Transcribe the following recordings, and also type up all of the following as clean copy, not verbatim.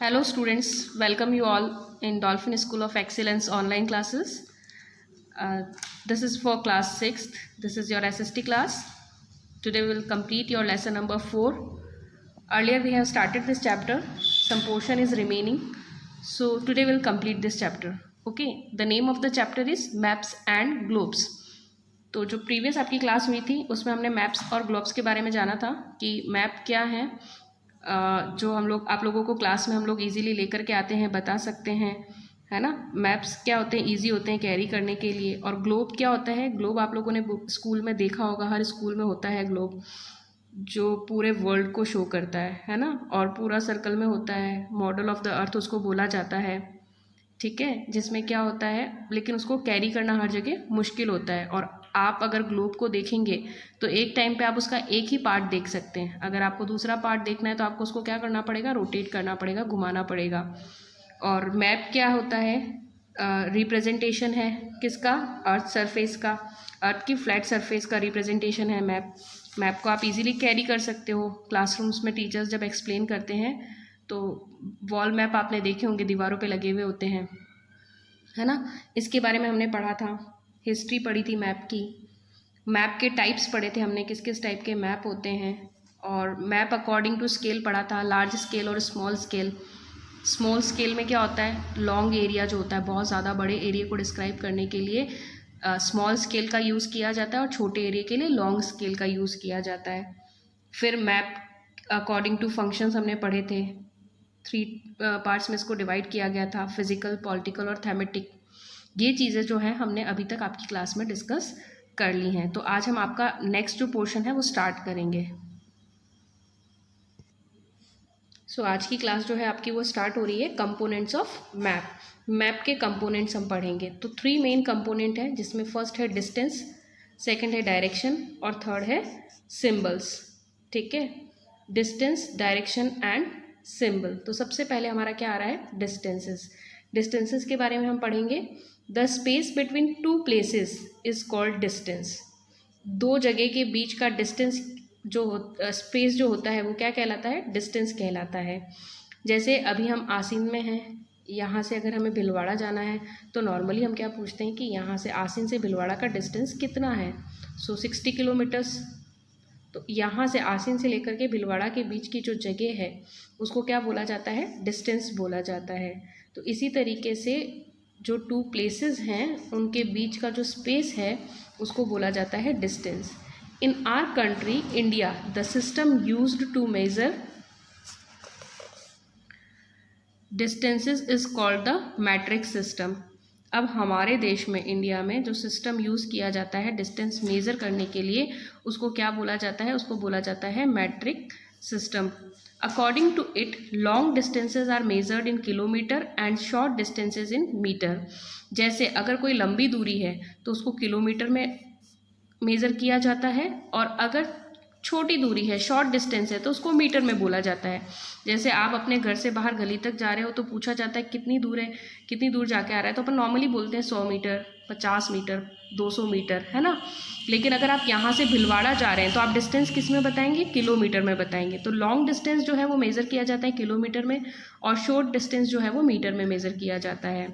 Hello students, welcome you all in Dolphin School of Excellence online classes. This is for class 6th. This is your SST class. Today we will complete your lesson number 4. Earlier we have started this chapter. Some portion is remaining. So today we will complete this chapter. Okay, the name of the chapter is Maps and Globes. तो जो previous आपकी class हुई थी उसमें हमने maps और globes के बारे में जाना था कि मैप क्या है, जो आप लोगों को क्लास में हम लोग इजीली लेकर के आते हैं, बता सकते हैं, है ना। मैप्स क्या होते हैं, इजी होते हैं कैरी करने के लिए। और ग्लोब क्या होता है, ग्लोब आप लोगों ने स्कूल में देखा होगा, हर स्कूल में होता है ग्लोब, जो पूरे वर्ल्ड को शो करता है ना। और पूरा सर्कल में होता है, मॉडल ऑफ द अर्थ उसको बोला जाता है, ठीक है। जिसमें क्या होता है, लेकिन उसको कैरी करना हर जगह मुश्किल होता है। और आप अगर ग्लोब को देखेंगे तो एक टाइम पे आप उसका एक ही पार्ट देख सकते हैं। अगर आपको दूसरा पार्ट देखना है तो आपको उसको क्या करना पड़ेगा, रोटेट करना पड़ेगा, घुमाना पड़ेगा। और मैप क्या होता है, रिप्रेजेंटेशन है किसका, अर्थ सरफेस का, अर्थ की फ्लैट सरफेस का रिप्रेजेंटेशन है मैप। मैप को आप इजीली कैरी कर सकते हो। क्लासरूम्स में टीचर्स जब एक्सप्लेन करते हैं तो वॉल मैप आपने देखे होंगे, दीवारों पे लगे हुए होते हैं, है ना। इसके बारे में हमने पढ़ा था, हिस्ट्री पढ़ी थी मैप की। मैप के टाइप्स पढ़े थे हमने, किस किस टाइप के मैप होते हैं। और मैप अकॉर्डिंग टू स्केल पढ़ा था, लार्ज स्केल और स्मॉल स्केल। स्मॉल स्केल में क्या होता है, लॉन्ग एरिया जो होता है, बहुत ज़्यादा बड़े एरिया को डिस्क्राइब करने के लिए स्मॉल स्केल का यूज़ किया जाता है, और छोटे एरिया के लिए लॉन्ग स्केल का यूज़ किया जाता है। फिर मैप अकॉर्डिंग टू फंक्शंस हमने पढ़े थे, 3 पार्ट्स में इसको डिवाइड किया गया था, फिजिकल, पॉलिटिकल और थेमेटिक। ये चीज़ें जो है हमने अभी तक आपकी क्लास में डिस्कस कर ली हैं। तो आज हम आपका नेक्स्ट जो पोर्शन है वो स्टार्ट करेंगे। सो आज की क्लास जो है आपकी वो स्टार्ट हो रही है कंपोनेंट्स ऑफ मैप। मैप के कंपोनेंट्स हम पढ़ेंगे। तो 3 मेन कंपोनेंट है, जिसमें फर्स्ट है डिस्टेंस, सेकंड है डायरेक्शन और थर्ड है सिंबल्स, ठीक है। Distance, direction and symbol. तो सबसे पहले हमारा क्या आ रहा है, डिस्टेंसेस। डिस्टेंसेस के बारे में हम पढ़ेंगे। The space between 2 places is called distance. 2 जगह के बीच का डिस्टेंस जो स्पेस जो होता है वो क्या कहलाता है, डिस्टेंस कहलाता है। जैसे अभी हम आसीन में हैं, यहाँ से अगर हमें भीलवाड़ा जाना है तो नॉर्मली हम क्या पूछते हैं कि यहाँ से आसीन से भीलवाड़ा का डिस्टेंस कितना है। 60 किलोमीटर्स। तो यहाँ से आसीन से लेकर के भीलवाड़ा के बीच की जो जगह है उसको क्या बोला जाता है, डिस्टेंस बोला जाता है। तो इसी तरीके से जो 2 प्लेसेस हैं उनके बीच का जो स्पेस है उसको बोला जाता है distance. In our country India the system used to measure distances is called the metric system. अब हमारे देश में, इंडिया में, जो सिस्टम यूज़ किया जाता है डिस्टेंस मेज़र करने के लिए उसको क्या बोला जाता है, उसको बोला जाता है metric system. According to it long distances are measured in kilometre and short distances in metre. जैसे अगर कोई लंबी दूरी है तो उसको किलोमीटर में मेज़र किया जाता है, और अगर छोटी दूरी है, शॉर्ट डिस्टेंस है, तो उसको मीटर में बोला जाता है। जैसे आप अपने घर से बाहर गली तक जा रहे हो तो पूछा जाता है कितनी दूर है, कितनी दूर जाके आ रहा है, तो अपन नॉर्मली बोलते हैं 100 मीटर, 50 मीटर, 200 मीटर, है ना। लेकिन अगर आप यहाँ से भीलवाड़ा जा रहे हैं तो आप डिस्टेंस किस में बताएंगे, किलोमीटर में बताएंगे। तो लॉन्ग डिस्टेंस जो है वो मेज़र किया जाता है किलोमीटर में, और शॉर्ट डिस्टेंस जो है वो मीटर में मेज़र किया जाता है।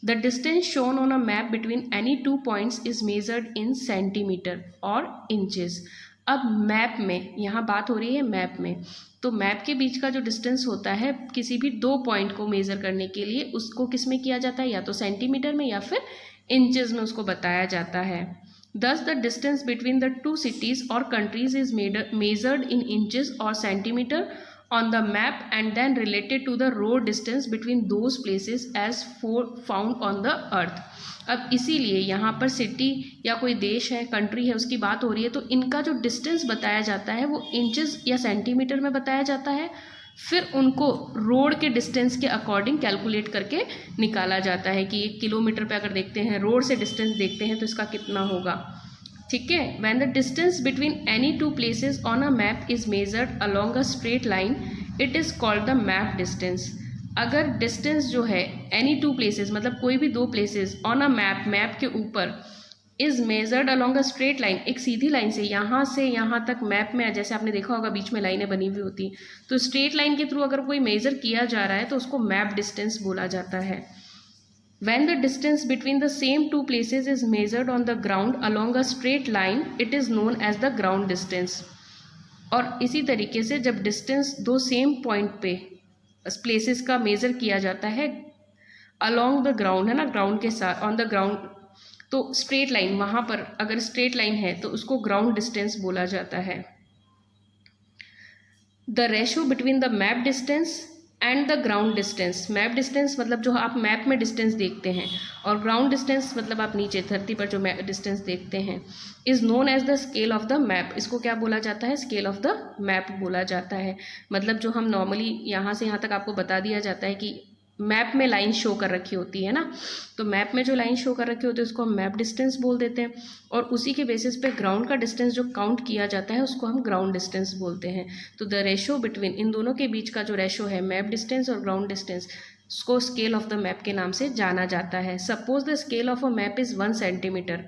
The distance shown on a map between any 2 points is measured in centimetre और इंचेस। अब मैप में, यहाँ बात हो रही है मैप में, तो मैप के बीच का जो डिस्टेंस होता है किसी भी 2 पॉइंट को मेज़र करने के लिए उसको किस में किया जाता है, या तो सेंटीमीटर में या फिर इंचेस में उसको बताया जाता है। Thus the distance between the 2 cities or countries is measured in inches or centimeter on the map and then related to the road distance between those places as found on the earth. अब इसीलिए यहाँ पर city या कोई देश है, country है, उसकी बात हो रही है, तो इनका जो डिस्टेंस बताया जाता है वो इंचेस या सेंटीमीटर में बताया जाता है। फिर उनको रोड के डिस्टेंस के अकॉर्डिंग कैलकुलेट करके निकाला जाता है कि 1 किलोमीटर पे अगर देखते हैं, रोड से डिस्टेंस देखते हैं तो इसका कितना होगा, ठीक है। When the distance between any 2 places on a map is measured along a straight line it is called the map distance. अगर डिस्टेंस जो है एनी 2 प्लेसेस मतलब कोई भी 2 places on a map, map के ऊपर is measured along a straight line, एक सीधी line से यहाँ तक मैप में जैसे आपने देखा होगा बीच में लाइनें बनी हुई होती, तो स्ट्रेट लाइन के थ्रू अगर कोई मेजर किया जा रहा है तो उसको मैप डिस्टेंस बोला जाता है. When the distance between the same two places is measured on the ground along a straight line, it is known as the ground distance. और इसी तरीके से जब डिस्टेंस दो सेम पॉइंट पे प्लेसेस का मेजर किया जाता है अलोंग द ग्राउंड, है ना, ग्राउंड के साथ, ऑन द ग्राउंड, तो स्ट्रेट लाइन, वहाँ पर अगर स्ट्रेट लाइन है तो उसको ग्राउंड डिस्टेंस बोला जाता है. The ratio between the map distance and the ground distance, map distance मतलब जो आप मैप में डिस्टेंस देखते हैं, और ग्राउंड डिस्टेंस मतलब आप नीचे धरती पर जो डिस्टेंस देखते हैं, is known as the scale of the map. इसको क्या बोला जाता है? स्केल ऑफ द मैप बोला जाता है. मतलब जो हम नॉर्मली यहाँ से यहाँ तक आपको बता दिया जाता है कि मैप में लाइन शो कर रखी होती है ना, तो मैप में जो लाइन शो कर रखी होती है उसको हम मैप डिस्टेंस बोल देते हैं, और उसी के बेसिस पे ग्राउंड का डिस्टेंस जो काउंट किया जाता है उसको हम ग्राउंड डिस्टेंस बोलते हैं. तो द रेशो बिटवीन, इन दोनों के बीच का जो रेशो है मैप डिस्टेंस और ग्राउंड डिस्टेंस, उसको स्केल ऑफ द मैप के नाम से जाना जाता है. Suppose the scale of a map is 1 centimetre,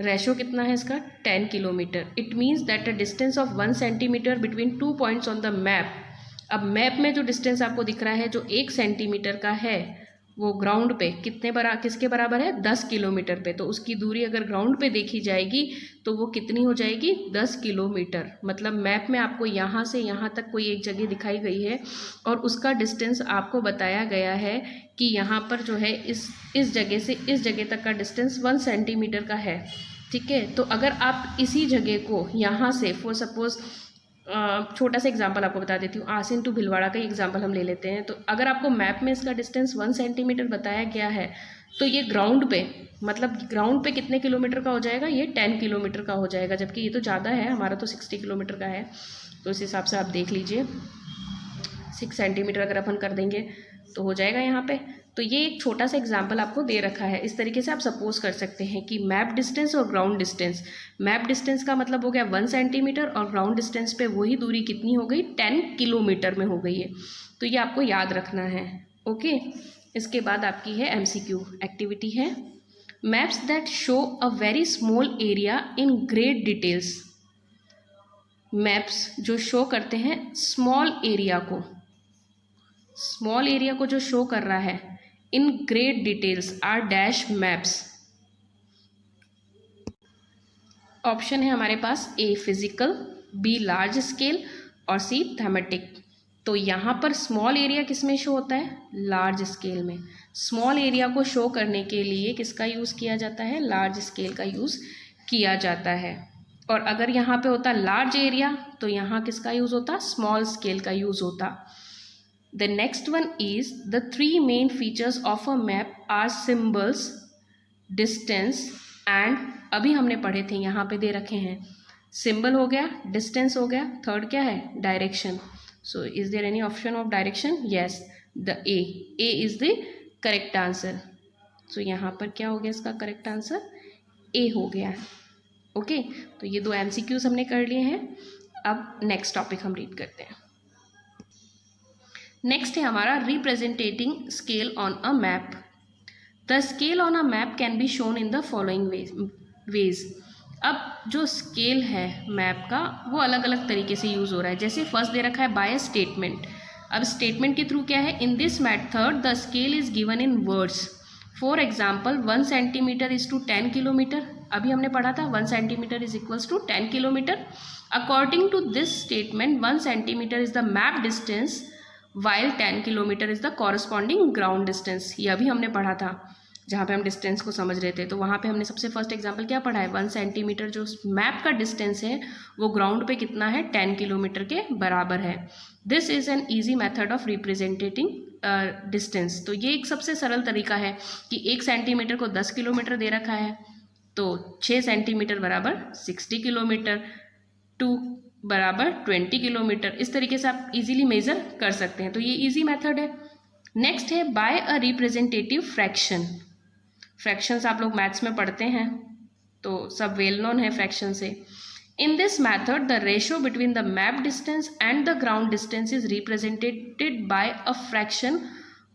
ratio कितना है इसका? 10 kilometre. It means that the distance of 1 centimetre between 2 points on the map. अब मैप में जो डिस्टेंस आपको दिख रहा है जो 1 सेंटीमीटर का है, वो ग्राउंड पे किसके बराबर है? 10 किलोमीटर पे. तो उसकी दूरी अगर ग्राउंड पे देखी जाएगी तो वो कितनी हो जाएगी? 10 किलोमीटर. मतलब मैप में आपको यहाँ से यहाँ तक कोई एक जगह दिखाई गई है और उसका डिस्टेंस आपको बताया गया है कि यहाँ पर जो है इस जगह से इस जगह तक का डिस्टेंस 1 सेंटीमीटर का है. ठीक है, तो अगर आप इसी जगह को यहाँ से, फॉर सपोज छोटा सा एग्जांपल आपको बता देती हूँ, आसिन टू भिलवाड़ा का एग्जांपल हम ले लेते हैं. तो अगर आपको मैप में इसका डिस्टेंस 1 सेंटीमीटर बताया गया है तो ये ग्राउंड पे, मतलब ग्राउंड पे कितने किलोमीटर का हो जाएगा? ये 10 किलोमीटर का हो जाएगा, जबकि ये तो ज़्यादा है, हमारा तो 60 किलोमीटर का है. तो इस हिसाब से आप देख लीजिए, 6 सेंटीमीटर अगर अपन कर देंगे तो हो जाएगा यहाँ पे. तो ये एक छोटा सा एग्जाम्पल आपको दे रखा है. इस तरीके से आप सपोज कर सकते हैं कि मैप डिस्टेंस और ग्राउंड डिस्टेंस, मैप डिस्टेंस का मतलब हो गया 1 सेंटीमीटर और ग्राउंड डिस्टेंस पे वही दूरी कितनी हो गई? 10 किलोमीटर में हो गई है. तो ये आपको याद रखना है. ओके, इसके बाद आपकी है MCQ एक्टिविटी है, maps that show a very small area in great details. Maps जो शो करते हैं स्मॉल एरिया को, स्मॉल एरिया को जो शो कर रहा है in great details are dash maps. Option है हमारे पास A physical, B large scale और C थीमेटिक. तो यहाँ पर स्मॉल एरिया किस में शो होता है? लार्ज स्केल में. स्मॉल एरिया को शो करने के लिए किसका यूज़ किया जाता है? लार्ज स्केल का यूज़ किया जाता है. और अगर यहाँ पे होता लार्ज एरिया तो यहाँ किसका यूज़ होता? स्मॉल स्केल का यूज़ होता. The next one is the 3 main features of a map are symbols, distance and, अभी हमने पढ़े थे यहाँ पे दे रखे हैं, symbol हो गया, distance हो गया, थर्ड क्या है? direction. So is there any option of direction? Yes, the A is the correct answer. So यहाँ पर क्या हो गया इसका करेक्ट आंसर? A हो गया है. ओके, तो ये 2 MCQs हमने कर लिए हैं. अब नेक्स्ट टॉपिक हम रीड करते हैं. नेक्स्ट है हमारा representing scale on a map. The scale on a map can be shown in the following veg. अब जो स्केल है मैप का वो अलग अलग तरीके से यूज़ हो रहा है. जैसे फर्स्ट दे रखा है बाय स्टेटमेंट. अब स्टेटमेंट के थ्रू क्या है? In this method the scale is given in words. For example 1 centimetre is to 10 kilometre. अभी हमने पढ़ा था 1 centimetre is equals to 10 kilometre. According to this statement 1 centimetre is the map distance while 10 kilometre is the corresponding ground distance. ये अभी हमने पढ़ा था जहाँ पे हम डिस्टेंस को समझ रहे थे. तो वहाँ पे हमने सबसे फर्स्ट एग्जांपल क्या पढ़ा है? 1 सेंटीमीटर जो मैप का डिस्टेंस है वो ग्राउंड पे कितना है? 10 किलोमीटर के बराबर है. This is an easy method of representing distance. तो ये एक सबसे सरल तरीका है कि 1 सेंटीमीटर को 10 किलोमीटर दे रखा है तो 6 सेंटीमीटर बराबर 60 किलोमीटर, 2 बराबर 20 किलोमीटर. इस तरीके से आप इजीली मेज़र कर सकते हैं. तो ये इजी मेथड है. नेक्स्ट है by a representative fraction. Fractions आप लोग मैथ्स में पढ़ते हैं तो सब वेल नोन है फ्रैक्शन से. In this method the ratio between the map distance and the ground distance is represented by a fraction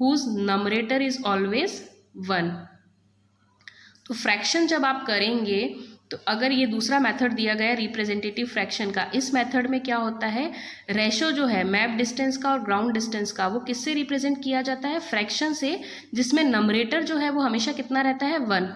whose numerator is always 1. तो फ्रैक्शन जब आप करेंगे तो अगर ये दूसरा मेथड दिया गया है रिप्रेजेंटेटिव फ्रैक्शन का, इस मेथड में क्या होता है, रेशो जो है मैप डिस्टेंस का और ग्राउंड डिस्टेंस का, वो किससे रिप्रेजेंट किया जाता है, फ्रैक्शन से, जिसमें नंबरेटर जो है वो हमेशा कितना रहता है, 1।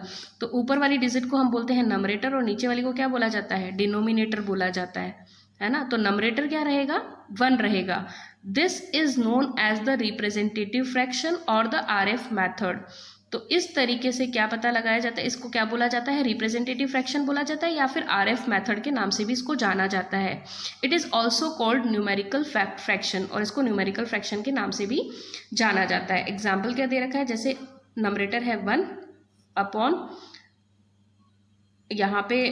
तो ऊपर वाली डिजिट को हम बोलते हैं नंबरेटर और नीचे वाली को क्या बोला जाता है, डिनोमिनेटर बोला जाता है ना। तो नंबरेटर क्या रहेगा, 1 रहेगा। This is known as the representative fraction और द RF मैथड। तो इस तरीके से क्या पता लगाया जाता है, इसको क्या बोला जाता है, रिप्रेजेंटेटिव फ्रैक्शन बोला जाता है या फिर RF मेथड के नाम से भी इसको जाना जाता है। It is also called numerical fraction, और इसको न्यूमेरिकल फ्रैक्शन के नाम से भी जाना जाता है। एग्जाम्पल क्या दे रखा है, जैसे नंबरेटर है 1 अपॉन, यहाँ पे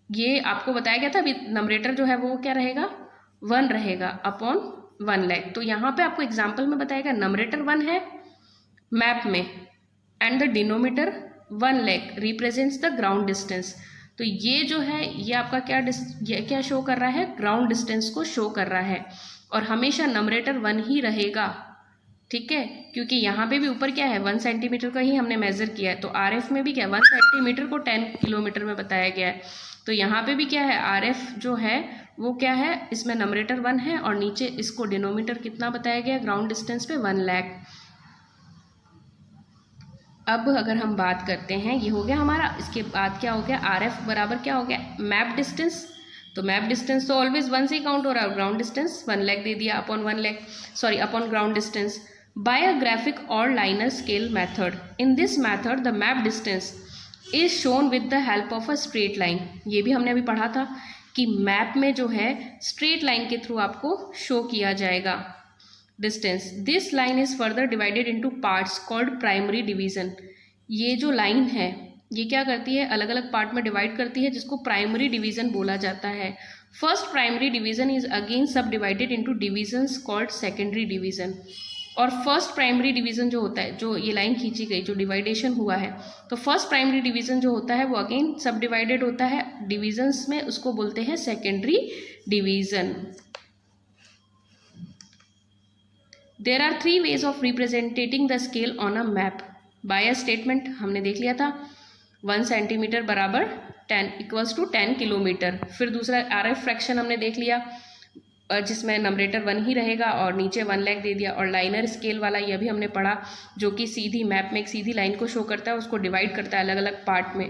ये आपको बताया गया था, अभी नंबरेटर जो है वो क्या रहेगा, 1 रहेगा अपॉन 1 लाख। तो यहाँ पे आपको एग्जाम्पल में बताएगा नंबरेटर 1 है मैप में and the denominator 1 lakh represents the ground distance. तो ये जो है ये आपका क्या शो कर रहा है, ग्राउंड डिस्टेंस को शो कर रहा है, और हमेशा नंबरेटर 1 ही रहेगा, ठीक है, क्योंकि यहाँ पे भी ऊपर क्या है 1 सेंटीमीटर का ही हमने मेजर किया है। तो RF में भी क्या है 1 सेंटीमीटर को 10 किलोमीटर में बताया गया है। तो यहाँ पे भी क्या है RF जो है वो क्या है, इसमें नंबरेटर 1 है और नीचे इसको डिनोमीटर कितना बताया गया ग्राउंड डिस्टेंस पे 1 लाख। अब अगर हम बात करते हैं, ये हो गया हमारा, इसके बाद क्या हो गया, RF बराबर क्या हो गया, मैप डिस्टेंस। तो मैप डिस्टेंस तो ऑलवेज 1 से ही काउंट हो रहा है, ग्राउंड डिस्टेंस 1 लाख दे दिया upon upon ground distance by a graphic और linear scale method. In this method the map distance is shown with the help of a straight line. ये भी हमने अभी पढ़ा था कि मैप में जो है स्ट्रेट लाइन के थ्रू आपको शो किया जाएगा distance. This line is further divided into parts called primary division. ये जो लाइन है ये क्या करती है, अलग अलग पार्ट में डिवाइड करती है, जिसको प्राइमरी डिवीजन बोला जाता है। First primary division is again sub divided into divisions called secondary division. और फर्स्ट प्राइमरी डिवीजन जो होता है, जो ये लाइन खींची गई, जो डिवाइडेशन हुआ है, तो फर्स्ट प्राइमरी डिवीजन जो होता है वो अगेन सब डिवाइडेड होता है डिवीजन्स में, उसको बोलते हैं secondary division. There are 3 ways of representating the scale on a map. By statement हमने देख लिया था, 1 सेंटीमीटर बराबर 10 इक्वल्स टू 10 किलोमीटर। फिर दूसरा RF फ्रैक्शन हमने देख लिया, जिसमें नंबरेटर 1 ही रहेगा और नीचे 1 लाख दे दिया। और लाइनर स्केल वाला ये भी हमने पढ़ा, जो कि सीधी मैप में एक सीधी लाइन को शो करता है, उसको डिवाइड करता है अलग अलग पार्ट में।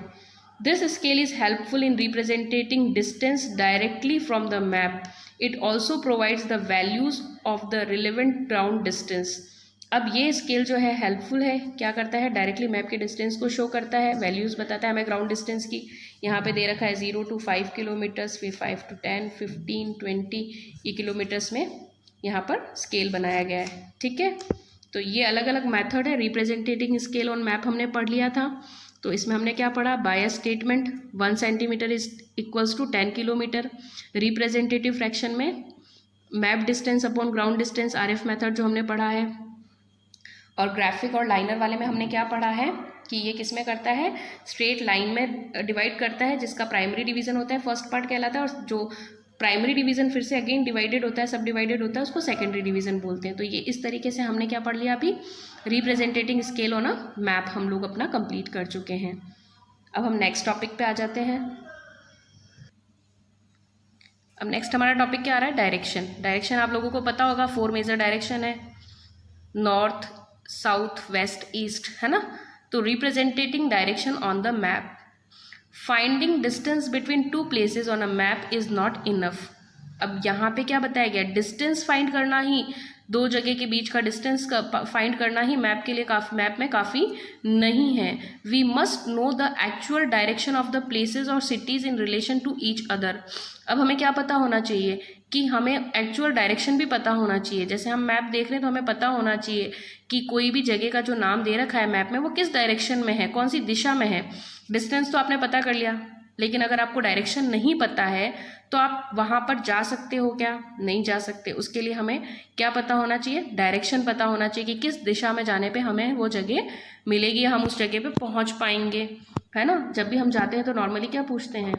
This scale is helpful in representing distance directly from the map. It also provides the values of the relevant ground distance. अब ये स्केल जो है हेल्पफुल है, क्या करता है, डायरेक्टली मैप के डिस्टेंस को शो करता है, वैल्यूज़ बताता है हमें ग्राउंड डिस्टेंस की। यहाँ पे दे रखा है 0 to 5 किलोमीटर्स, फिर 5 to 10, 15, 20 ये किलोमीटर्स में यहाँ पर स्केल बनाया गया है, ठीक है। तो ये अलग अलग मेथड है। रिप्रेजेंटेटिंग स्केल ऑन मैप हमने पढ़ लिया था, तो इसमें हमने क्या पढ़ा, by statement 1 centimetre is equals to 10 kilometre. Representative fraction में map distance upon ground distance, RF method जो हमने पढ़ा है। और ग्राफिक और लाइनर वाले में हमने क्या पढ़ा है कि ये किस में करता है, स्ट्रेट लाइन में डिवाइड करता है, जिसका प्राइमरी डिवीजन होता है फर्स्ट पार्ट कहलाता है, और जो प्राइमरी डिवीजन फिर से अगेन डिवाइडेड होता है, सब डिवाइडेड होता है, उसको सेकेंडरी डिवीजन बोलते हैं। तो ये इस तरीके से हमने क्या पढ़ लिया, अभी representing scale on a map हम लोग अपना कंप्लीट कर चुके हैं। अब हम नेक्स्ट टॉपिक पे आ जाते हैं। अब नेक्स्ट हमारा टॉपिक क्या आ रहा है, डायरेक्शन। डायरेक्शन आप लोगों को पता होगा 4 मेजर डायरेक्शन है, नॉर्थ, साउथ, वेस्ट, ईस्ट, है ना। तो representing direction on the map, finding distance between 2 places on a map is not enough. अब यहाँ पे क्या बताया गया, डिस्टेंस फाइंड करना ही, 2 जगह के बीच का डिस्टेंस का फाइंड करना ही मैप के लिए मैप में काफ़ी नहीं है। We must know the actual direction of the places और cities in relation to each other. अब हमें क्या पता होना चाहिए कि हमें एक्चुअल डायरेक्शन भी पता होना चाहिए। जैसे हम मैप देख रहे हैं तो हमें पता होना चाहिए कि कोई भी जगह का जो नाम दे रखा है मैप में वो किस डायरेक्शन में है, कौन सी दिशा में है। डिस्टेंस तो आपने पता कर लिया, लेकिन अगर आपको डायरेक्शन नहीं पता है तो आप वहाँ पर जा सकते हो क्या, नहीं जा सकते। उसके लिए हमें क्या पता होना चाहिए, डायरेक्शन पता होना चाहिए कि किस दिशा में जाने पे हमें वो जगह मिलेगी, हम उस जगह पे पहुँच पाएंगे, है ना। जब भी हम जाते हैं तो नॉर्मली क्या पूछते हैं,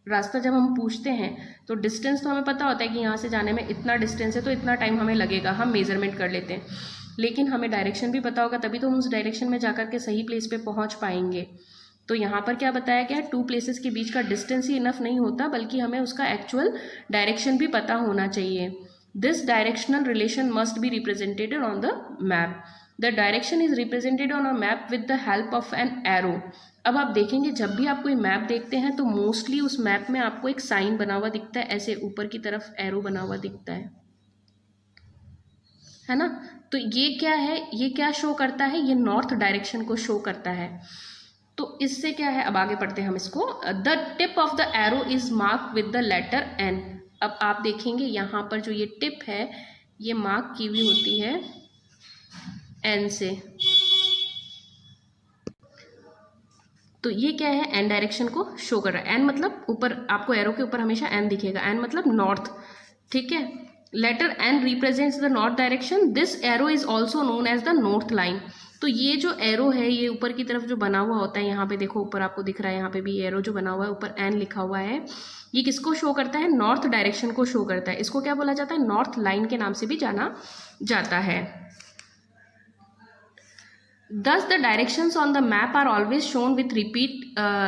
रास्ता जब हम पूछते हैं तो डिस्टेंस तो हमें पता होता है कि यहाँ से जाने में इतना डिस्टेंस है तो इतना टाइम हमें लगेगा, हम मेजरमेंट कर लेते हैं। लेकिन हमें डायरेक्शन भी पता होगा, तभी तो हम उस डायरेक्शन में जाकर के सही प्लेस पे पहुँच पाएंगे। तो यहाँ पर क्या बताया गया, 2 प्लेसेस के बीच का डिस्टेंस ही इनफ नहीं होता, बल्कि हमें उसका एक्चुअल डायरेक्शन भी पता होना चाहिए. This directional relation must be represented on the map. The direction is represented on a map with the help of an arrow. अब आप देखेंगे जब भी आप कोई मैप देखते हैं तो मोस्टली उस मैप में आपको एक साइन बना हुआ दिखता है, ऐसे ऊपर की तरफ एरो बना हुआ दिखता है ना. तो ये क्या है, ये क्या शो करता है, ये नॉर्थ डायरेक्शन को शो करता है. तो इससे क्या है, अब आगे पढ़ते हैं हम इसको. The tip of the arrow is mark with the letter N. अब आप देखेंगे यहाँ पर जो ये टिप है ये मार्क की हुई होती है एन से. तो ये क्या है, एन डायरेक्शन को शो कर रहा है. एन मतलब ऊपर, आपको एरो के ऊपर हमेशा एन दिखेगा, एन मतलब नॉर्थ. ठीक है, letter N represents the north direction. This arrow is also known as the north line. तो ये जो एरो है ये ऊपर की तरफ जो बना हुआ होता है, यहाँ पे देखो ऊपर आपको दिख रहा है, यहाँ पे भी एरो जो बना हुआ है ऊपर एन लिखा हुआ है, ये किसको शो करता है, नॉर्थ डायरेक्शन को शो करता है. इसको क्या बोला जाता है, नॉर्थ लाइन के नाम से भी जाना जाता है. Thus, the directions on the map are always shown with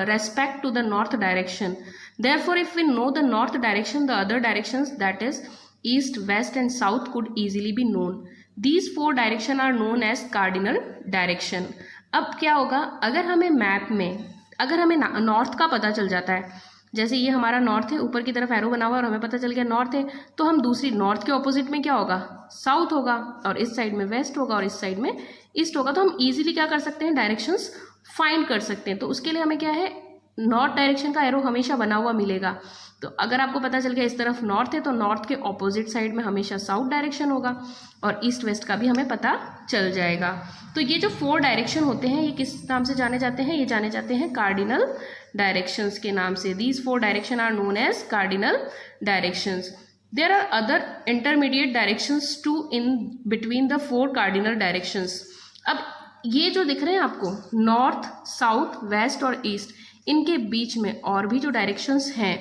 respect to the north direction. Therefore, if we know the north direction, the other directions, that is east, west and south, could easily be known. These 4 directions are known as cardinal direction. अब क्या होगा, अगर हमें map में, अगर हमें north का पता चल जाता है, जैसे ये हमारा नॉर्थ है, ऊपर की तरफ एरो बना हुआ और हमें पता चल गया नॉर्थ है, तो हम दूसरी नॉर्थ के ऑपोजिट में क्या होगा, साउथ होगा, और इस साइड में वेस्ट होगा और इस साइड में ईस्ट होगा. तो हम इजीली क्या कर सकते हैं, डायरेक्शंस फाइंड कर सकते हैं. तो उसके लिए हमें क्या है, नॉर्थ डायरेक्शन का एरो हमेशा बना हुआ मिलेगा. तो अगर आपको पता चल गया इस तरफ नॉर्थ है तो नॉर्थ के ऑपोजिट साइड में हमेशा साउथ डायरेक्शन होगा, और ईस्ट वेस्ट का भी हमें पता चल जाएगा. तो ये जो 4 डायरेक्शन होते हैं ये किस नाम से जाने जाते हैं, ये जाने जाते हैं कार्डिनल डायरेक्शंस के नाम से. These 4 direction are known as cardinal directions. There are other intermediate directions to in between the 4 cardinal directions. अब ये जो दिख रहे हैं आपको, नॉर्थ, साउथ, वेस्ट और ईस्ट, इनके बीच में और भी जो डायरेक्शंस हैं,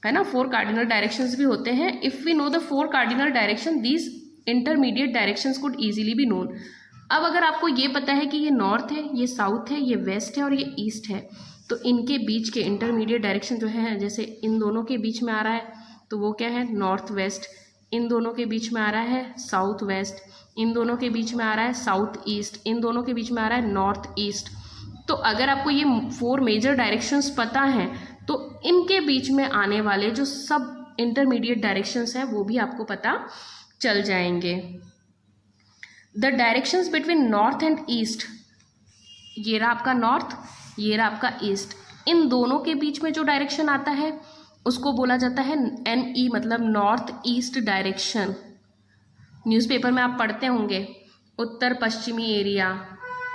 है ना, 4 कार्डिनल डायरेक्शंस भी होते हैं. If we know the 4 cardinal direction, these intermediate directions could easily be known. अब अगर आपको ये पता है कि ये नॉर्थ है, ये साउथ है, ये वेस्ट है और ये ईस्ट है, तो इनके बीच के इंटरमीडिएट डायरेक्शन जो है, जैसे इन दोनों के बीच में आ रहा है तो वो क्या है, नॉर्थ वेस्ट. इन दोनों के बीच में आ रहा है साउथ वेस्ट. इन दोनों के बीच में आ रहा है साउथ ईस्ट. इन दोनों के बीच में आ रहा है नॉर्थ ईस्ट. तो अगर आपको ये 4 मेजर डायरेक्शंस पता हैं तो इनके बीच में आने वाले जो सब इंटरमीडिएट डायरेक्शंस हैं वो भी आपको पता चल जाएंगे. The directions between north and east, ये रहा आपका नॉर्थ, ये रहा आपका ईस्ट. इन दोनों के बीच में जो डायरेक्शन आता है उसको बोला जाता है NE, मतलब नॉर्थ ईस्ट डायरेक्शन. न्यूज़पेपर में आप पढ़ते होंगे उत्तर पश्चिमी एरिया,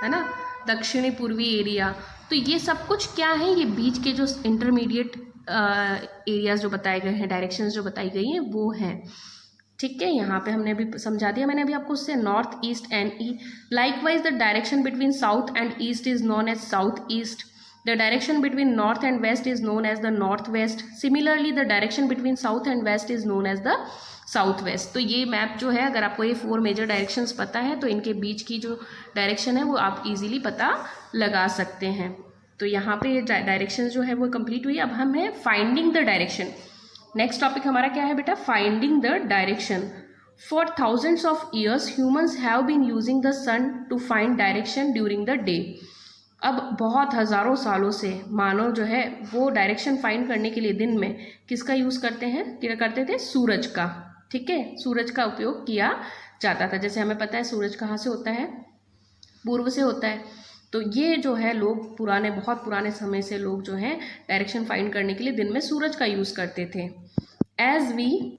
है ना, दक्षिणी पूर्वी एरिया. तो ये सब कुछ क्या है, ये बीच के जो इंटरमीडिएट एरियाज जो बताए गए हैं, डायरेक्शंस जो बताई गई हैं वो हैं. ठीक है, यहाँ पे हमने अभी समझा दिया मैंने अभी आपको उससे, north east NE. Likewise the direction between south and east is known as south east. The direction between north and west is known as the northwest. Similarly, the direction between south and west is known as the southwest. तो ये map जो है, अगर आपको ये 4 major directions पता है तो इनके बीच की जो डायरेक्शन है वो आप इजीली पता लगा सकते हैं. तो यहाँ पे ये डायरेक्शन जो है वो कंप्लीट हुई. अब हम है finding the direction. Next topic हमारा क्या है बेटा, finding the direction. For thousands of years humans have been using the sun to find direction during the day. अब बहुत हज़ारों सालों से मानव जो है वो डायरेक्शन फाइंड करने के लिए दिन में किसका यूज़ करते हैं, क्या करते थे, सूरज का. ठीक है, सूरज का उपयोग किया जाता था. जैसे हमें पता है सूरज कहाँ से होता है, पूर्व से होता है. तो ये जो है लोग पुराने, बहुत पुराने समय से लोग जो हैं डायरेक्शन फाइंड करने के लिए दिन में सूरज का यूज़ करते थे. As we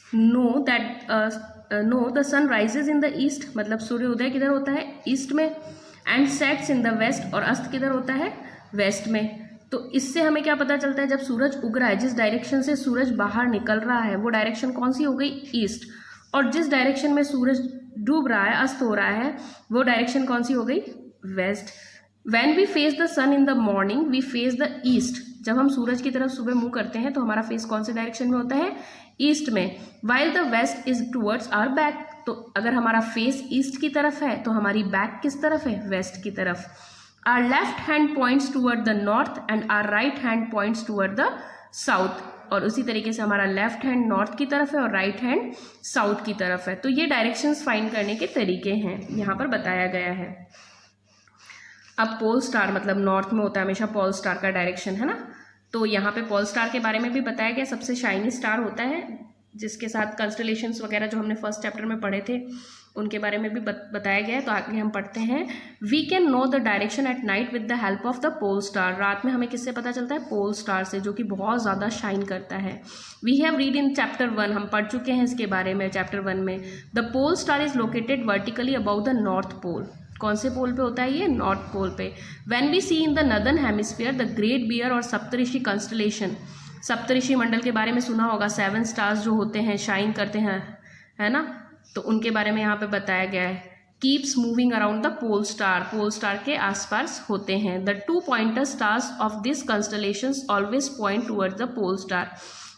know that the sun rises in the east, मतलब सूर्योदय किधर होता है, ईस्ट में, and sets in the west, और अस्त किधर होता है, वेस्ट में. तो इससे हमें क्या पता चलता है, जब सूरज उग रहा है, जिस डायरेक्शन से सूरज बाहर निकल रहा है वो डायरेक्शन कौन सी हो गई, ईस्ट. और जिस डायरेक्शन में सूरज डूब रहा है, अस्त हो रहा है, वो डायरेक्शन कौन सी हो गई, west. When we face the sun in the morning we face the east. जब हम सूरज की तरफ सुबह मुंह करते हैं तो हमारा फेस कौन से डायरेक्शन में होता है, ईस्ट में. While the west is towards our back. तो अगर हमारा फेस ईस्ट की तरफ है तो हमारी बैक किस तरफ है, वेस्ट की तरफ. Our left hand points toward the north and our right hand points toward the south. और उसी तरीके से हमारा लेफ्ट हैंड नॉर्थ की तरफ है और राइट हैंड साउथ की तरफ है। तो ये डायरेक्शंस फाइंड करने के तरीके हैं, यहाँ पर बताया गया है। अब पोल स्टार मतलब नॉर्थ में होता है हमेशा पोल स्टार का डायरेक्शन, है ना। तो यहाँ पे पोल स्टार के बारे में भी बताया गया, सबसे शाइनी स्टार होता है जिसके साथ कंस्टलेशंस वगैरह जो हमने फर्स्ट चैप्टर में पढ़े थे उनके बारे में भी बताया गया है। तो आगे हम पढ़ते हैं। We can know the direction at night with the help of the pole star. रात में हमें किससे पता चलता है? पोल स्टार से, जो कि बहुत ज़्यादा शाइन करता है। We have read in chapter 1, हम पढ़ चुके हैं इसके बारे में चैप्टर 1 में। The pole star is located vertically about the north pole. कौन से पोल पे होता है ये? नॉर्थ पोल पे। When we see in the northern hemisphere the great bear और सप्तऋषि कंस्टलेशन। सप्तऋषि मंडल के बारे में सुना होगा, 7 स्टार्स जो होते हैं शाइन करते हैं, है ना। तो उनके बारे में यहाँ पे बताया गया है। Keeps moving around the pole star, pole star के आसपास होते हैं। The 2 pointer stars of this constellations always point towards the pole star.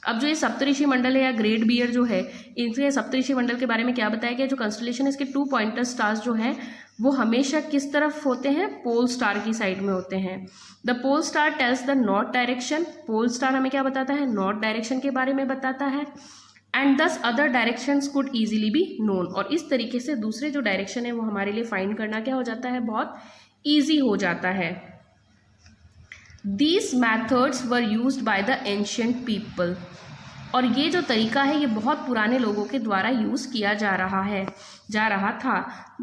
अब जो ये सप्तऋषि मंडल है या ग्रेट बियर जो है, इनके सप्तऋषि मंडल के बारे में क्या बताया गया? जो कंस्टलेशन है इसके 2 पॉइंटर स्टार्स जो हैं वो हमेशा किस तरफ होते हैं? पोल स्टार की साइड में होते हैं। The pole star tells the north direction. Pole star हमें क्या बताता है? नॉर्थ डायरेक्शन के बारे में बताता है। एंड दस other directions could easily be known. और इस तरीके से दूसरे जो डायरेक्शन है वो हमारे लिए फाइंड करना क्या हो जाता है? बहुत ईजी हो जाता है। These methods were used by the ancient people. और ये जो तरीका है ये बहुत पुराने लोगों के द्वारा यूज़ किया जा रहा था।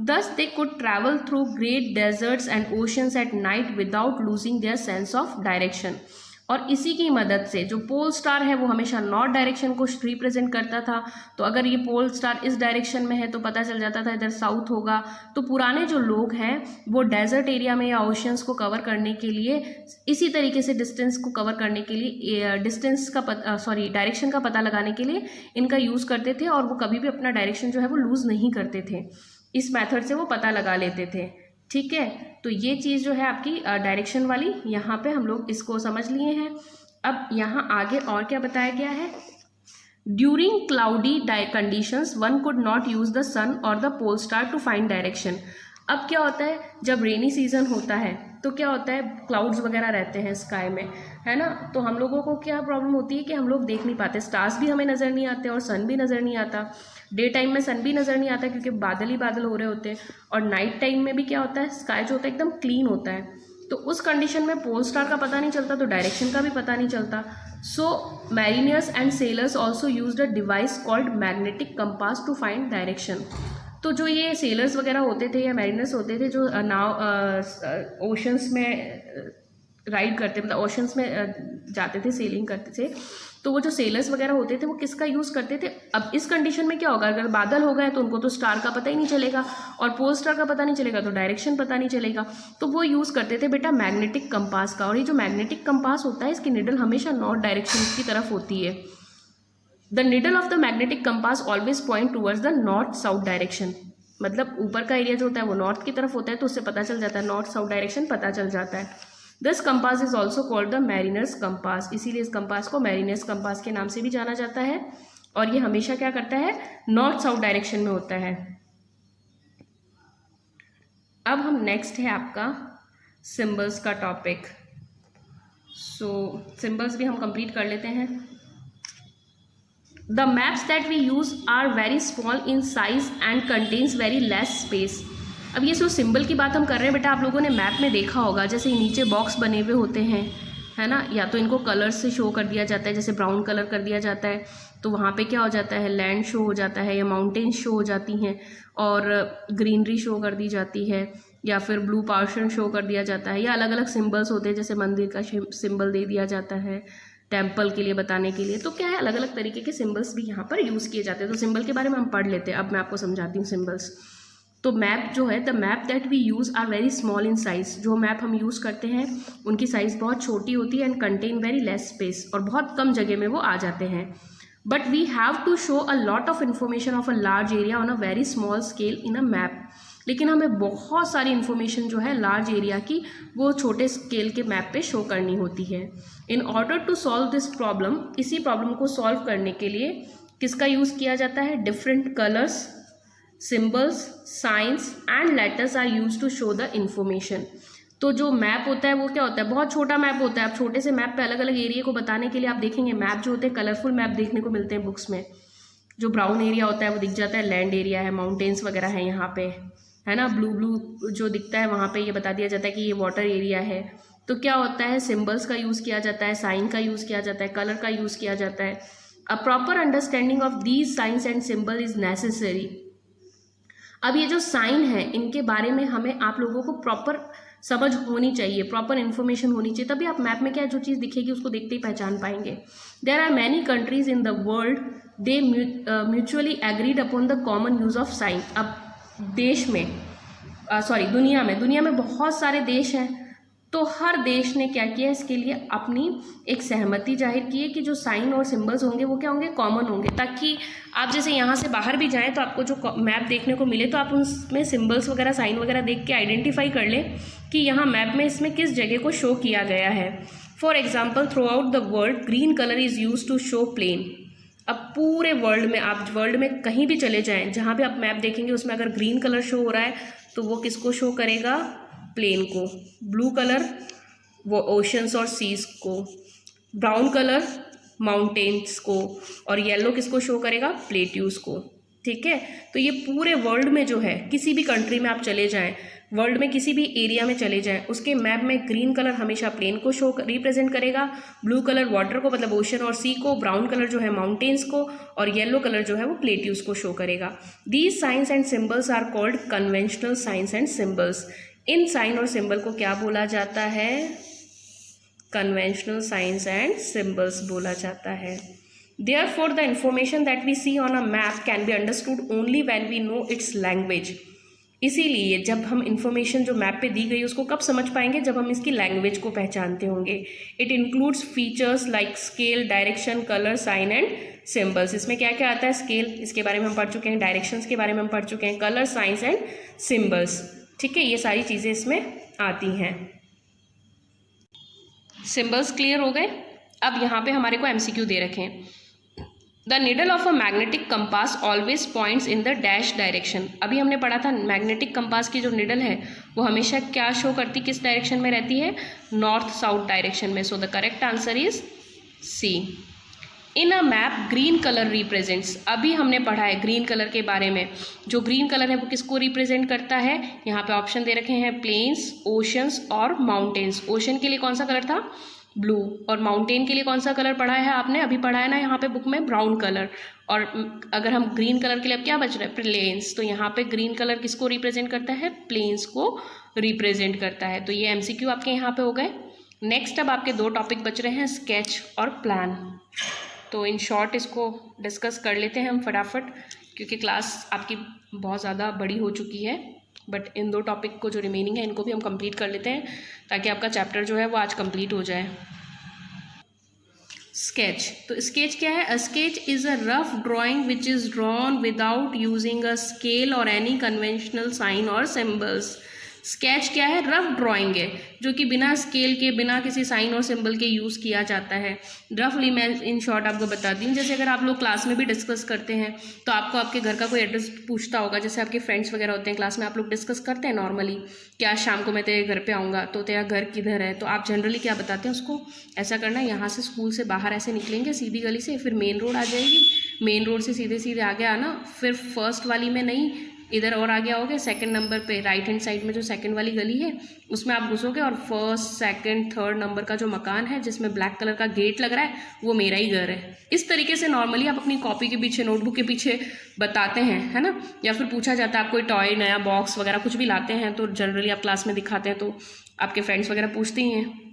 Thus they could travel through great deserts and oceans at night without losing their sense of direction. और इसी की मदद से जो पोल स्टार है वो हमेशा नॉर्थ डायरेक्शन को रिप्रेजेंट करता था। तो अगर ये पोल स्टार इस डायरेक्शन में है तो पता चल जाता था इधर साउथ होगा। तो पुराने जो लोग हैं वो डेजर्ट एरिया में या ओशंस को कवर करने के लिए इसी तरीके से डिस्टेंस को कवर करने के लिए डायरेक्शन का पता लगाने के लिए इनका यूज़ करते थे। और वो कभी भी अपना डायरेक्शन जो है वो लूज़ नहीं करते थे, इस मेथड से वो पता लगा लेते थे। ठीक है, तो ये चीज़ जो है आपकी डायरेक्शन वाली, यहाँ पे हम लोग इसको समझ लिए हैं। अब यहाँ आगे और क्या बताया गया है? During cloudy conditions one could not use the sun और the pole star to find direction. अब क्या होता है जब रेनी सीजन होता है तो क्या होता है? क्लाउड्स वगैरह रहते हैं स्काई में, है ना। तो हम लोगों को क्या प्रॉब्लम होती है कि हम लोग देख नहीं पाते, स्टार्स भी हमें नज़र नहीं आते और सन भी नज़र नहीं आता। डे टाइम में सन भी नज़र नहीं आता क्योंकि बादल ही बादल हो रहे होते हैं। और नाइट टाइम में भी क्या होता है? स्काई जो होता है एकदम क्लीन होता है। तो उस कंडीशन में पोल स्टार का पता नहीं चलता तो डायरेक्शन का भी पता नहीं चलता। So mariners and sailors also used a device called magnetic compass to find direction. तो जो ये सेलर्स वगैरह होते थे या मैरिनर्स होते थे जो नाव ओशंस में राइड करते, मतलब ओशंस में जाते थे, सेलिंग करते थे, तो वो जो सेलर्स वगैरह होते थे वो किसका यूज़ करते थे? अब इस कंडीशन में क्या होगा? अगर बादल हो गए तो उनको तो स्टार का पता ही नहीं चलेगा और पोल स्टार का पता नहीं चलेगा तो डायरेक्शन पता नहीं चलेगा। तो वो यूज़ करते थे बेटा मैग्नेटिक कंपास का। और ये जो मैग्नेटिक कंपास होता है इसकी निडल हमेशा नॉर्थ डायरेक्शन की तरफ होती है। The needle of the magnetic compass always point towards the north south direction. मतलब ऊपर का एरिया जो होता है वो नॉर्थ की तरफ होता है तो उससे पता चल जाता है, नॉर्थ साउथ डायरेक्शन पता चल जाता है। This compass is also called the mariners compass. इसीलिए इस कंपास को मैरिनर्स कंपास के नाम से भी जाना जाता है। और ये हमेशा क्या करता है? नॉर्थ साउथ डायरेक्शन में होता है। अब हम नेक्स्ट है आपका सिंबल्स का टॉपिक। सो सिंबल्स भी हम कंप्लीट कर लेते हैं। The maps that we use are very small in size and contains very less space. अब ये जो सिंबल की बात हम कर रहे हैं बेटा, आप लोगों ने मैप में देखा होगा जैसे नीचे बॉक्स बने हुए होते हैं, है ना। या तो इनको कलर से शो कर दिया जाता है, जैसे ब्राउन कलर कर दिया जाता है तो वहाँ पे क्या हो जाता है? लैंड शो हो जाता है या माउंटेन्स शो हो जाती हैं और ग्रीनरी शो कर दी जाती है या फिर ब्लू पोर्शन शो कर दिया जाता है। या अलग अलग सिंबल्स होते हैं, जैसे मंदिर का सिंबल दे दिया जाता है टेम्पल के लिए बताने के लिए। तो क्या है, अलग अलग तरीके के सिंबल्स भी यहाँ पर यूज़ किए जाते हैं। तो सिंबल के बारे में हम पढ़ लेते हैं। अब मैं आपको समझाती हूँ सिंबल्स। तो मैप जो है, the map that we use are very small in size. जो मैप हम यूज़ करते हैं उनकी साइज़ बहुत छोटी होती है and contain very less space, और बहुत कम जगह में वो आ जाते हैं। But we have to show a lot of information of a large area on a very small scale in a map. लेकिन हमें बहुत सारी इन्फॉर्मेशन जो है लार्ज एरिया की वो छोटे स्केल के मैप पे शो करनी होती है। In order to solve this problem, इसी प्रॉब्लम को सॉल्व करने के लिए किसका यूज़ किया जाता है? Different colours, symbols, signs and letters are use to show the information. तो जो मैप होता है वो क्या होता है, बहुत छोटा मैप होता है। आप छोटे से मैप पे अलग अलग एरिया को बताने के लिए आप देखेंगे मैप जो होते हैं कलरफुल मैप देखने को मिलते हैं बुक्स में। जो ब्राउन एरिया होता है वो दिख जाता है लैंड एरिया है, माउंटेन्स वगैरह है यहाँ पे, है ना। ब्लू ब्लू जो दिखता है वहाँ पे ये बता दिया जाता है कि ये वाटर एरिया है। तो क्या होता है, सिम्बल्स का यूज़ किया जाता है, साइन का यूज़ किया जाता है, कलर का यूज़ किया जाता है। A proper understanding of these signs and symbol is necessary. अब ये जो साइन है इनके बारे में हमें आप लोगों को प्रॉपर समझ होनी चाहिए, प्रॉपर इन्फॉर्मेशन होनी चाहिए, तभी आप मैप में क्या जो चीज़ दिखेगी उसको देखते ही पहचान पाएंगे। There are many countries in the world they mutually agreed upon the common use of sign. अब देश में दुनिया में बहुत सारे देश हैं, तो हर देश ने क्या किया इसके लिए अपनी एक सहमति जाहिर की है कि जो साइन और सिंबल्स होंगे वो क्या होंगे, कॉमन होंगे, ताकि आप जैसे यहाँ से बाहर भी जाएं तो आपको जो मैप देखने को मिले तो आप उसमें सिंबल्स वगैरह साइन वगैरह देख के आइडेंटिफाई कर लें कि यहाँ मैप में इसमें किस जगह को शो किया गया है। For example, throughout the world green colour is use to show plain. अब पूरे वर्ल्ड में आप वर्ल्ड में कहीं भी चले जाएं, जहाँ भी आप मैप देखेंगे उसमें अगर ग्रीन कलर शो हो रहा है तो वो किसको शो करेगा, प्लेन को। ब्लू कलर वो ओशंस और सीज को, ब्राउन कलर माउंटेन्स को, और येलो किसको शो करेगा, प्लेट्यूज को। ठीक है, तो ये पूरे वर्ल्ड में जो है किसी भी कंट्री में आप चले जाएं, वर्ल्ड में किसी भी एरिया में चले जाएं, उसके मैप में ग्रीन कलर हमेशा प्लेन को शो रिप्रेजेंट करेगा, ब्लू कलर वाटर को मतलब ओशन और सी को, ब्राउन कलर जो है माउंटेन्स को, और येलो कलर जो है वो प्लेट्यूज को शो करेगा। These signs and symbols are called conventional signs and symbols. इन साइन और सिंबल को क्या बोला जाता है, कन्वेंशनल साइंस एंड सिंबल्स बोला जाता है। Therefore, the information that we see on a map can be understood only when we know its language. इसीलिए जब हम इंफॉर्मेशन जो मैप पे दी गई उसको कब समझ पाएंगे, जब हम इसकी लैंग्वेज को पहचानते होंगे। It includes features like scale, direction, colour, sign and symbols. इसमें क्या क्या आता है, स्केल इसके बारे में हम पढ़ चुके हैं, डायरेक्शंस के बारे में हम पढ़ चुके हैं, कलर, साइंस एंड सिंबल्स। ठीक है, ये सारी चीज़ें इसमें आती हैं। सिंबल्स क्लियर हो गए। अब यहाँ पे हमारे को एमसीक्यू दे रखे हैं। The needle of a magnetic compass always points in the dash direction. अभी हमने पढ़ा था मैग्नेटिक कंपास की जो निडल है वो हमेशा क्या शो करती, किस डायरेक्शन में रहती है, नॉर्थ साउथ डायरेक्शन में। So the correct answer is C. In a map green colour represents. अभी हमने पढ़ा है ग्रीन कलर के बारे में। जो ग्रीन कलर है वो किसको रिप्रेजेंट करता है, यहाँ पे ऑप्शन दे रखे हैं, प्लेन्स, ओशंस और माउंटेन्स। ओशन के लिए कौन सा कलर था, ब्लू, और माउंटेन के लिए कौन सा कलर पढ़ा है आपने, अभी पढ़ा है ना यहाँ पे बुक में, ब्राउन कलर। और अगर हम ग्रीन कलर के लिए अब क्या बच रहा है, प्लेन्स, तो यहाँ पे ग्रीन कलर किसको रिप्रेजेंट करता है, प्लेन्स को रिप्रेजेंट करता है। तो ये एमसीक्यू आपके यहाँ पे हो गए। नेक्स्ट अब आपके दो टॉपिक बच रहे हैं, स्केच और प्लान। तो इन शॉर्ट इसको डिस्कस कर लेते हैं हम फटाफट, क्योंकि क्लास आपकी बहुत ज़्यादा बड़ी हो चुकी है। बट इन दो टॉपिक को जो रिमेनिंग है इनको भी हम कंप्लीट कर लेते हैं, ताकि आपका चैप्टर जो है वो आज कंप्लीट हो जाए। स्केच, तो स्केच क्या है, a sketch is a rough drawing which is drawn without using a scale और एनी कन्वेंशनल साइन और सिम्बल्स। स्केच क्या है, रफ ड्राइंग है जो कि बिना स्केल के, बिना किसी साइन और सिंबल के यूज़ किया जाता है। रफली मैं इन शॉर्ट आपको बताती हूँ। जैसे अगर आप लोग क्लास में भी डिस्कस करते हैं तो आपको आपके घर का कोई एड्रेस पूछता होगा, जैसे आपके फ्रेंड्स वगैरह होते हैं, क्लास में आप लोग डिस्कस करते हैं नॉर्मली कि आज शाम को मैं तेरे घर पे आऊँगा, तो तेरा घर किधर है, तो आप जनरली क्या बताते हैं उसको, ऐसा करना है, यहाँ से स्कूल से बाहर ऐसे निकलेंगे सीधी गली से, फिर मेन रोड आ जाएगी, मेन रोड से सीधे सीधे आगे आना, फिर फर्स्ट वाली में नहीं, इधर और आगे आओगे, सेकंड नंबर पे राइट हैंड साइड में जो सेकंड वाली गली है उसमें आप घुसोगे, और फर्स्ट, सेकंड, थर्ड नंबर का जो मकान है जिसमें ब्लैक कलर का गेट लग रहा है वो मेरा ही घर है। इस तरीके से नॉर्मली आप अपनी कॉपी के पीछे, नोटबुक के पीछे बताते हैं, है ना। या फिर पूछा जाता है, आप कोई टॉय, नया बॉक्स वगैरह कुछ भी लाते हैं तो जनरली आप क्लास में दिखाते हैं, तो आपके फ्रेंड्स वगैरह पूछते ही हैं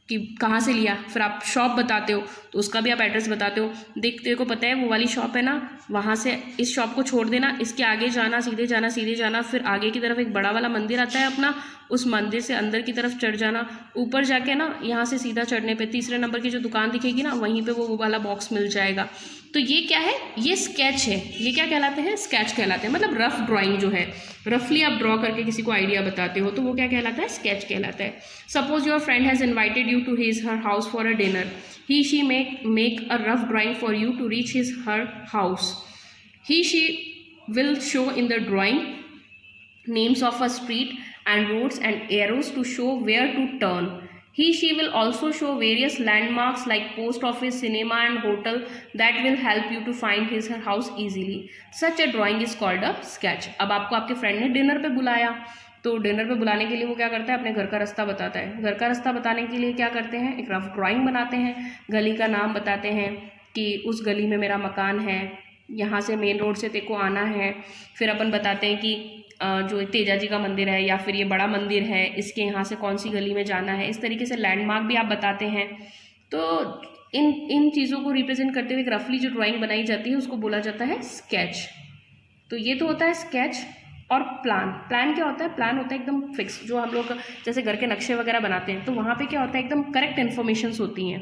कि कहाँ से लिया, फिर आप शॉप बताते हो तो उसका भी आप एड्रेस बताते हो, देख तेरे को पता है वो वाली शॉप है ना, वहाँ से इस शॉप को छोड़ देना, इसके आगे जाना, सीधे जाना, सीधे जाना, फिर आगे की तरफ एक बड़ा वाला मंदिर आता है अपना, उस मंदिर से अंदर की तरफ चढ़ जाना, ऊपर जाके ना यहाँ से सीधा चढ़ने पे तीसरे नंबर की जो दुकान दिखेगी ना, वहीं पे वो वाला बॉक्स मिल जाएगा। तो ये क्या है, ये स्केच है। ये क्या कहलाते हैं, स्केच कहलाते हैं। मतलब रफ ड्राइंग जो है, रफली आप ड्रॉ करके किसी को आइडिया बताते हो तो वो क्या कहलाता है, स्केच कहलाता है। Suppose your friend has invited you to his her house for a dinner, he she make a rough drawing for you to reach his her house. He she will show in the drawing names of a street and roads and arrows to show where to turn. She will also show various landmarks like post office, cinema and hotel that will help you to find her house easily. Such a drawing is called a sketch. अब आपको आपके friend ने dinner पे बुलाया, तो dinner पे बुलाने के लिए वो क्या करता है, अपने घर का रास्ता बताता है। घर का रास्ता बताने के लिए क्या करते हैं, एक रफ ड्राइंग बनाते हैं, गली का नाम बताते हैं कि उस गली में मेरा मकान है, यहाँ से मेन रोड से तेको आना है। फिर अपन बताते हैं कि जो तेजा जी का मंदिर है या फिर ये बड़ा मंदिर है, इसके यहाँ से कौन सी गली में जाना है। इस तरीके से लैंडमार्क भी आप बताते हैं। तो इन चीज़ों को रिप्रेजेंट करते हुए एक रफली जो ड्राइंग बनाई जाती है उसको बोला जाता है स्केच। तो ये तो होता है स्केच। और प्लान क्या होता है, प्लान होता है एकदम फिक्स, जो हम लोग जैसे घर के नक्शे वगैरह बनाते हैं तो वहाँ पे क्या होता है, एकदम करेक्ट इन्फॉर्मेशंस होती हैं,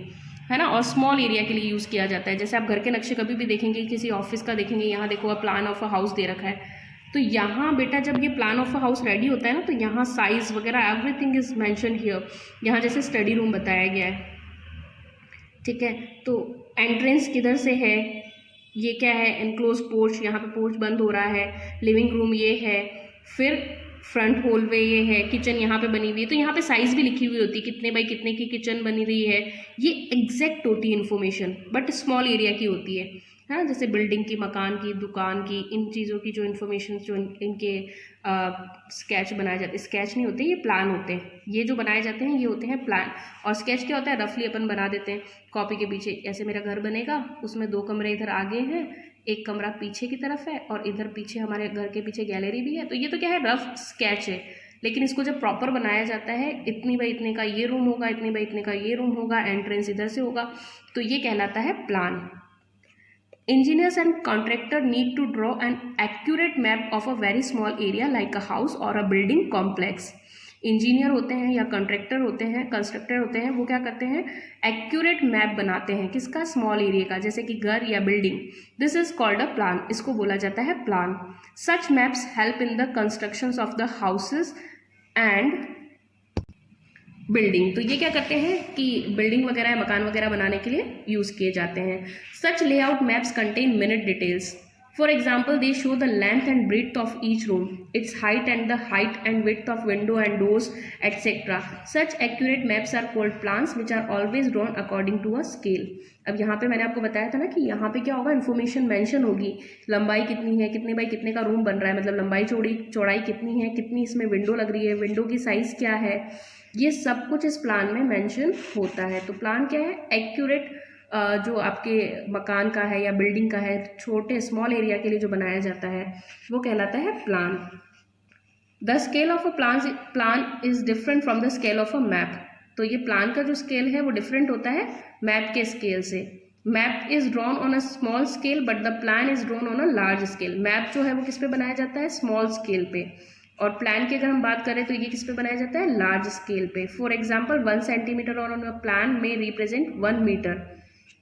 है ना। और स्मॉल एरिया के लिए यूज़ किया जाता है। जैसे आप घर के नक्शे कभी भी देखेंगे, किसी ऑफिस का देखेंगे, यहाँ देखो प्लान ऑफ अ हाउस दे रखा है, तो यहाँ बेटा जब ये plan of a house ready होता है ना, तो यहाँ साइज वगैरह एवरीथिंग इज मेंशन हियर। यहाँ जैसे स्टडी रूम बताया गया है, ठीक है, तो एंट्रेंस किधर से है, ये क्या है, एनक्लोज पोर्च, यहाँ पे पोर्च बंद हो रहा है, लिविंग रूम ये है, फिर फ्रंट हॉलवे ये है, किचन यहाँ पे बनी हुई है। तो यहाँ पे साइज़ भी लिखी हुई होती है, कितने बाई कितने की किचन बनी हुई है। ये एग्जैक्ट होती है इन्फॉर्मेशन, बट स्मॉल एरिया की होती है, हाँ। जैसे बिल्डिंग की, मकान की, दुकान की, इन चीज़ों की जो इन्फॉर्मेशन जो इनके स्केच बनाए जाते हैं, स्केच नहीं होते, ये प्लान होते हैं। ये जो बनाए जाते हैं ये होते हैं प्लान। और स्केच क्या होता है, रफली अपन बना देते हैं कॉपी के पीछे। ऐसे मेरा घर बनेगा, उसमें 2 कमरे इधर आगे हैं, 1 कमरा पीछे की तरफ है, और इधर पीछे हमारे घर के पीछे गैलरी भी है। तो ये तो क्या है, रफ स्केच है। लेकिन इसको जब प्रॉपर बनाया जाता है, इतनी बाई इतने का ये रूम होगा, इतनी बाई इतने का ये रूम होगा, एंट्रेंस इधर से होगा, तो ये कहलाता है plan. Engineers and contractor need to draw an accurate map of a very small area like a house or a building complex. Engineer होते हैं या कॉन्ट्रैक्टर होते हैं, कंस्ट्रक्टर होते हैं, वो क्या करते हैं, एक्यूरेट मैप बनाते हैं, किसका, स्मॉल एरिया का, जैसे कि घर या building. This is called a plan, इसको बोला जाता है plan. Such maps help in the constructions of the houses and building. तो ये क्या करते हैं कि बिल्डिंग वगैरह, मकान वगैरह बनाने के लिए यूज़ किए जाते हैं। Such layout maps contain minute details. For example they show the length and breadth of each room, its height and the height and width of window and doors etcetera. Such accurate maps are called plans which are always drawn according to a scale. अब यहाँ पे मैंने आपको बताया था ना कि यहाँ पे क्या होगा, इन्फॉर्मेशन मेंशन होगी, लंबाई कितनी है, कितने बाई कितने का रूम बन रहा है, मतलब लंबाई चौड़ाई कितनी है, कितनी इसमें विंडो लग रही है, विंडो की साइज़ क्या है, ये सब कुछ इस प्लान में मेंशन होता है। तो प्लान क्या है, एक्यूरेट जो आपके मकान का है या बिल्डिंग का है, छोटे स्मॉल एरिया के लिए जो बनाया जाता है, वो कहलाता है plan. The scale of a plan is different from the scale of a map. तो ये प्लान का जो स्केल है वो डिफरेंट होता है मैप के स्केल से। Map is drawn on a small scale but the plan is drawn on a large scale. Map जो है वो किस पे बनाया जाता है, स्मॉल स्केल पे, और प्लान की अगर हम बात करें तो ये किस पे बनाया जाता है, लार्ज स्केल पे। For example 1 centimetre on a plan में रिप्रेजेंट 1 मीटर।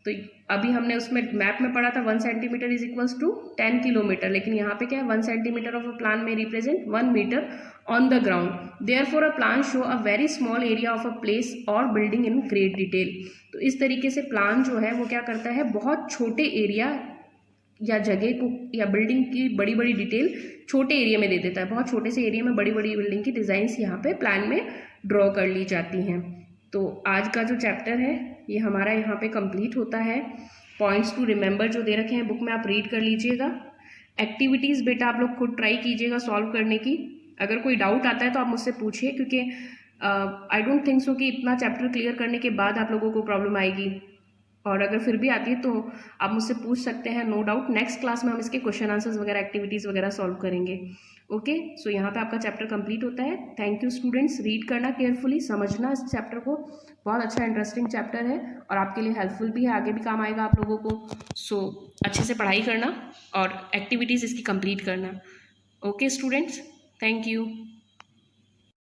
तो अभी हमने उसमें मैप में पढ़ा था 1 centimetre is equals to 10 kilometre, लेकिन यहाँ पे क्या है, 1 सेंटीमीटर ऑफ अ प्लान में represent 1 metre on the ground. Therefore a plan show a very small area of a place और बिल्डिंग इन ग्रेट डिटेल। तो इस तरीके से प्लान जो है वो क्या करता है, बहुत छोटे एरिया या जगह को या बिल्डिंग की बड़ी बड़ी डिटेल छोटे एरिया में दे देता है। बहुत छोटे से एरिया में बड़ी बड़ी बिल्डिंग की डिज़ाइंस यहाँ पे प्लान में ड्रॉ कर ली जाती हैं। तो आज का जो चैप्टर है ये हमारा यहाँ पे कंप्लीट होता है। पॉइंट्स टू रिमेंबर जो दे रखे हैं बुक में आप रीड कर लीजिएगा। एक्टिविटीज़ बेटा आप लोग खुद ट्राई कीजिएगा सॉल्व करने की। अगर कोई डाउट आता है तो आप मुझसे पूछिए, क्योंकि आई डोंट थिंक सो कि इतना चैप्टर क्लियर करने के बाद आप लोगों को प्रॉब्लम आएगी, और अगर फिर भी आती है तो आप मुझसे पूछ सकते हैं, नो डाउट। नेक्स्ट क्लास में हम इसके क्वेश्चन आंसर्स वगैरह, एक्टिविटीज़ वगैरह सॉल्व करेंगे। ओके, सो यहाँ पे आपका चैप्टर कंप्लीट होता है। Thank you students. रीड करना केयरफुली, समझना इस चैप्टर को, बहुत अच्छा इंटरेस्टिंग चैप्टर है और आपके लिए हेल्पफुल भी है, आगे भी काम आएगा आप लोगों को। सो अच्छे से पढ़ाई करना और एक्टिविटीज़ इसकी कंप्लीट करना। Okay students, thank you.